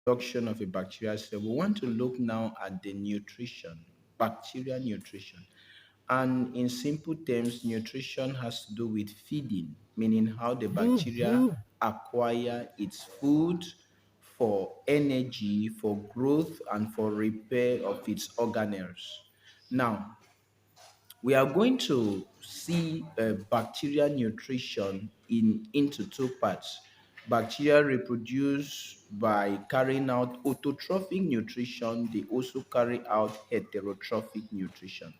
Production of a bacterial cell, we want to look now at the nutrition, bacterial nutrition. And in simple terms, nutrition has to do with feeding, meaning how the bacteria acquire its food for energy, for growth, and for repair of its organelles. Now, we are going to see bacterial nutrition into two parts. Bacteria reproduce by carrying out autotrophic nutrition. They also carry out heterotrophic nutrition.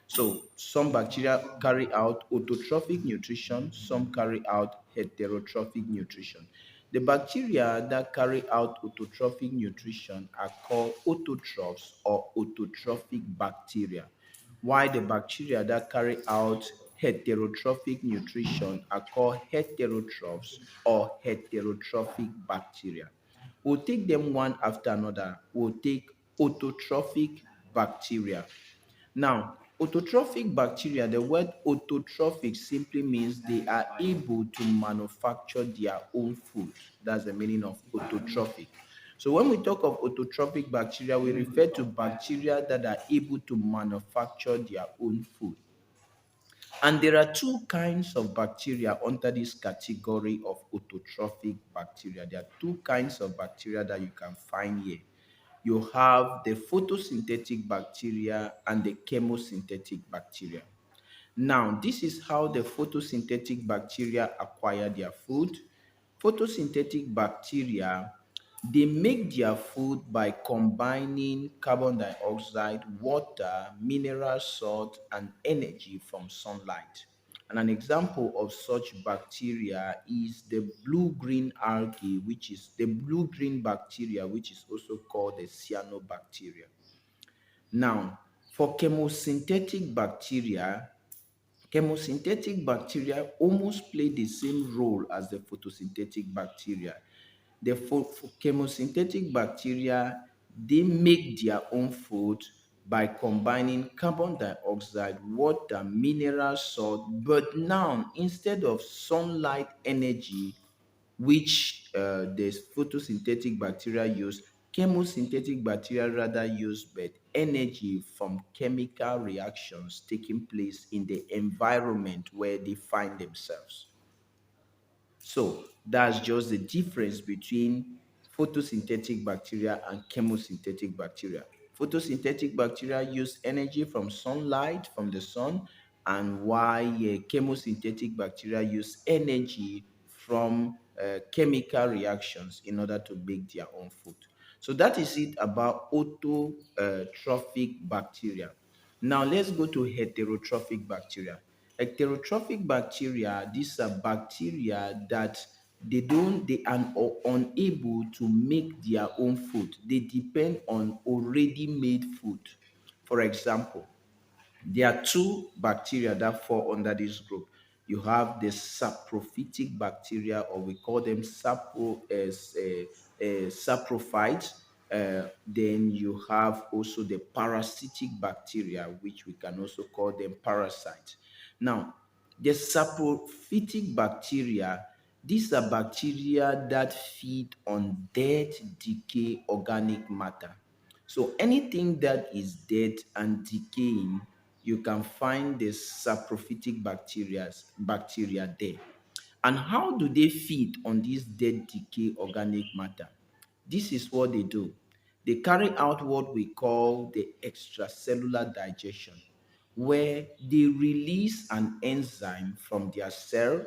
So some bacteria carry out autotrophic nutrition, some carry out heterotrophic nutrition. The bacteria that carry out autotrophic nutrition are called autotrophs or autotrophic bacteria, while the bacteria that carry out heterotrophic nutrition are called heterotrophs or heterotrophic bacteria. We'll take them one after another. We'll take autotrophic bacteria. Now, autotrophic bacteria, the word autotrophic simply means they are able to manufacture their own food. That's the meaning of autotrophic. So when we talk of autotrophic bacteria, we refer to bacteria that are able to manufacture their own food. And there are two kinds of bacteria under this category of autotrophic bacteria. There are two kinds of bacteria that you can find here. You have the photosynthetic bacteria and the chemosynthetic bacteria. Now, this is how the photosynthetic bacteria acquire their food. Photosynthetic bacteria, they make their food by combining carbon dioxide, water, mineral salt, and energy from sunlight. And an example of such bacteria is the blue-green algae, which is the blue-green bacteria, which is also called the cyanobacteria. Now, for chemosynthetic bacteria almost play the same role as the photosynthetic bacteria. The chemosynthetic bacteria, they make their own food by combining carbon dioxide, water, mineral salt, but now instead of sunlight energy, which the photosynthetic bacteria use, chemosynthetic bacteria rather use but energy from chemical reactions taking place in the environment where they find themselves. So that's just the difference between photosynthetic bacteria and chemosynthetic bacteria. Photosynthetic bacteria use energy from sunlight, from the sun, and while chemosynthetic bacteria use energy from chemical reactions in order to make their own food. So that is it about autotrophic bacteria. Now let's go to heterotrophic bacteria. Heterotrophic bacteria, these are bacteria that they are unable to make their own food. They depend on already made food. For example, there are two bacteria that fall under this group. You have the saprophytic bacteria, or we call them saprophytes. Then you have also the parasitic bacteria, which we can also call them parasites. Now, the saprophytic bacteria, these are bacteria that feed on dead, decay organic matter. So anything that is dead and decaying, you can find the saprophytic bacteria there. And how do they feed on this dead decay organic matter? This is what they do. They carry out what we call the extracellular digestion, where they release an enzyme from their cell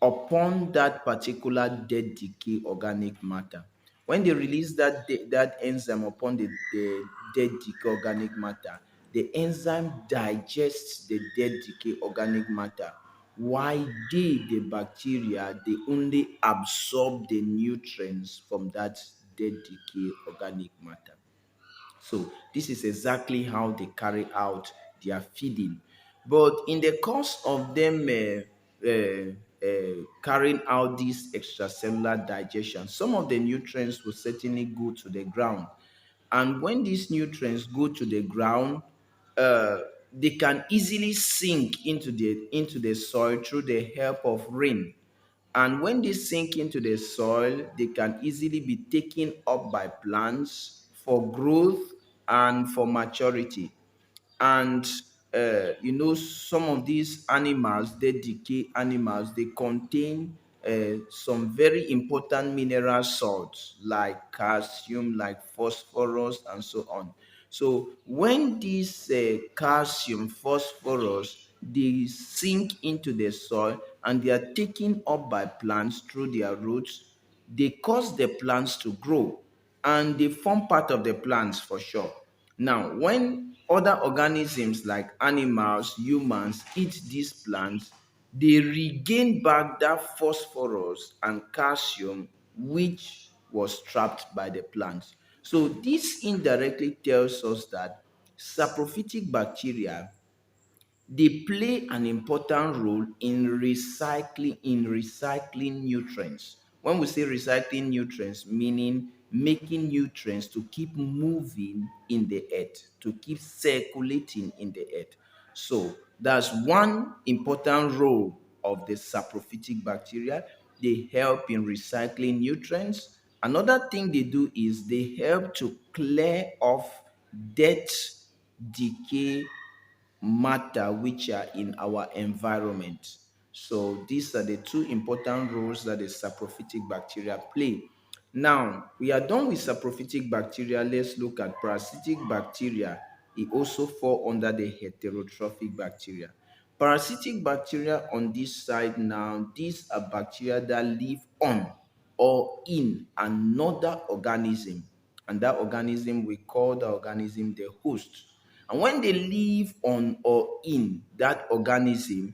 upon that particular dead decay organic matter. When they release that enzyme upon the dead decay organic matter, the enzyme digests the dead decay organic matter. Why the bacteria, they only absorb the nutrients from that dead decay organic matter. So this is exactly how they carry out their feeding. But in the course of them carrying out this extracellular digestion, some of the nutrients will certainly go to the ground. And when these nutrients go to the ground, uh, they can easily sink into the soil through the help of rain. And when they sink into the soil, they can easily be taken up by plants for growth and for maturity. And some of these animals, they decay animals, they contain some very important mineral salts like calcium, like phosphorus, and so on. So when these calcium, phosphorus, they sink into the soil and they are taken up by plants through their roots, they cause the plants to grow and they form part of the plants for sure. Now, when other organisms like animals, humans eat these plants, they regain back that phosphorus and calcium which was trapped by the plants. So, this indirectly tells us that saprophytic bacteria, they play an important role in recycling nutrients. When we say recycling nutrients, meaning making nutrients to keep moving in the earth, to keep circulating in the earth. So that's one important role of the saprophytic bacteria. They help in recycling nutrients. Another thing they do is they help to clear off dead, decay matter which are in our environment. So these are the two important roles that the saprophytic bacteria play. Now, we are done with saprophytic bacteria. Let's look at parasitic bacteria. It also fall under the heterotrophic bacteria. Parasitic bacteria on this side now, these are bacteria that live on or in another organism. And that organism, we call the organism the host. And when they live on or in that organism,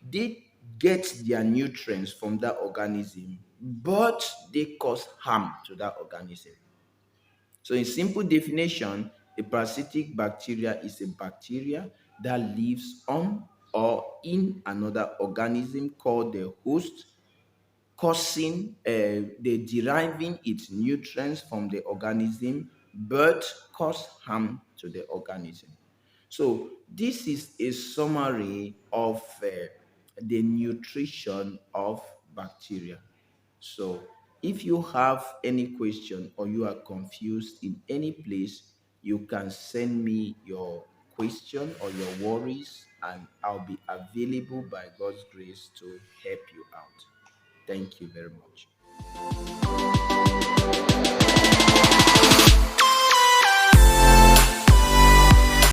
they get their nutrients from that organism, but they cause harm to that organism. So, in simple definition, a parasitic bacteria is a bacteria that lives on or in another organism called the host, causing the deriving its nutrients from the organism but cause harm to the organism. So this is a summary of the nutrition of bacteria. So if you have any question or you are confused in any place, you can send me your question or your worries, and I'll be available by God's grace to help you out. Thank you very much.